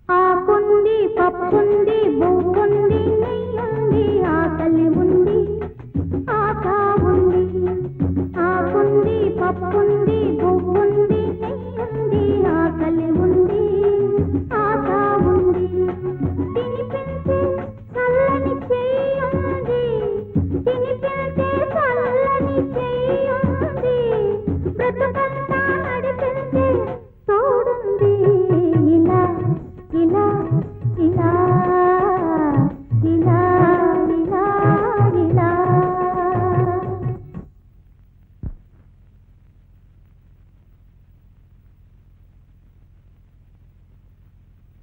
ఆకుంది పప్పుంది బువ్వుంది నెయ్యుంది ఆకలి ఉంది ఆశ ఉంది ఆకుంది పప్పుంది బువ్వుంది నెయ్యుంది ఆకలి ఉంది ఆశ ఉంది తినిపించే చల్లని చెయ్యుంది తినిపించే చల్లని చెయ్యుంది బ్రతుకంతా నడిపించే తోడుంది ఇలా ఇలా ఇలా ఇలా ఇలా ఇలా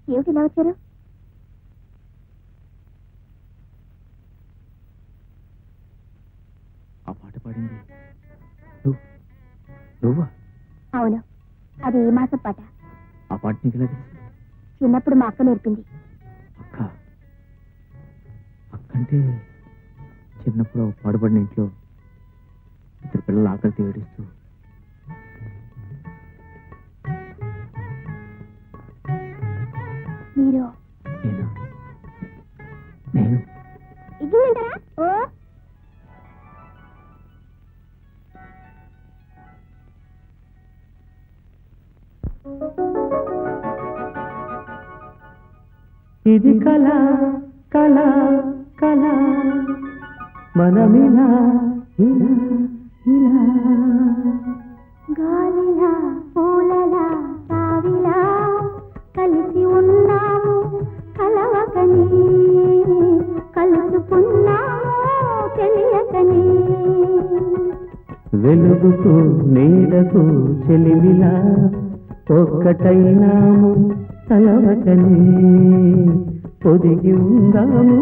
ఏమిటి ఇలా వచ్చారు? ఆ పాట పాడింది నువ్వా? అవును, అది ఈ మాసం పాట. ఆ పాట నీకు ఎలా తెలుసు? చిన్నప్పుడు మా అక్క నేర్పింది. అక్క అక్కంటే చిన్నప్పుడు పాడుపడిన ఇంట్లో ఇద్దరు పిల్లలు ఆకలితో ఏడుస్తూ మీరు నేను నేను ఇడ్లీ తింటారా? ఓ ఇది కళ కళ కళ మనమిలా ఇలా ఇలా గాలిలా పూలలా సావిలా కలిసి ఉన్నాము కలవకని కలుసుకున్నాము తెలియకని వెలుగుకు నీడకు చెలిమిలా ఒక్కటైనాము తలవకనే పొదిగి ఉందాము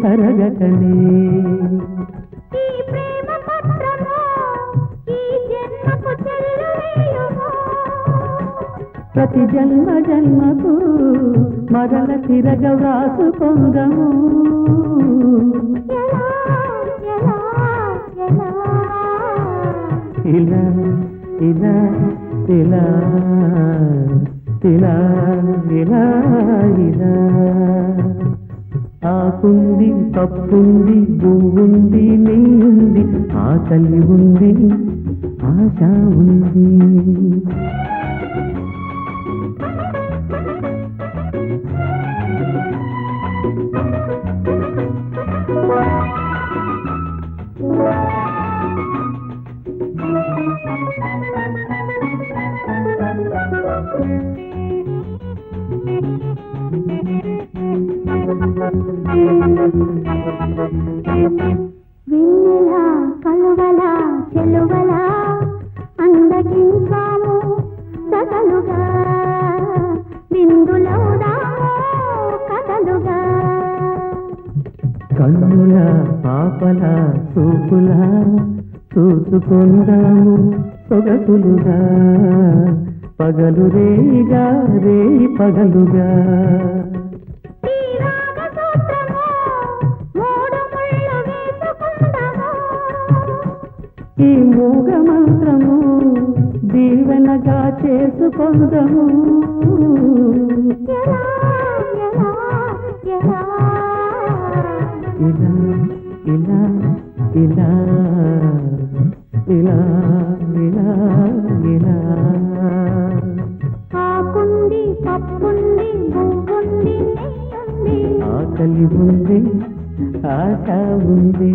తరగకనే ఈ ప్రేమ పత్రము ఈ జన్మకు చెల్లువేయుము ప్రతి జన్మ జన్మకు మరల తిరగ వ్రాసుకొందము ఎలా ఎలా ఎలా ఇలా ఇలా ఇలా ఇలా ఇలా ఇలా ఆకుంది పప్పుంది పువ్వుంది నెయ్యుంది ఆకలి ఉంది ఆశ ఉంది వెన్నెల కలువల చెలువల అందగించాము సగలుగా బిందులవుదాము కథలుగా కన్నుల పాపల చూపుల చూసుకుందాము సొగసులుగా పగలు రేగా రే పగలుగా ఈ రాగ సూత్రము మూడు ముళ్ళు వేసుకుందాము ఈ మూగ మంత్రము దీవెనగా చేసుకుందాము ఎలా ఎలా ఎలా ఇలా ఇలా ఇలా ఇలా ఇలా ఇలా ఆకుంది పప్పుంది పువ్వుంది నెయ్యుంది ఆకలి ఉంది ఆశ ఉంది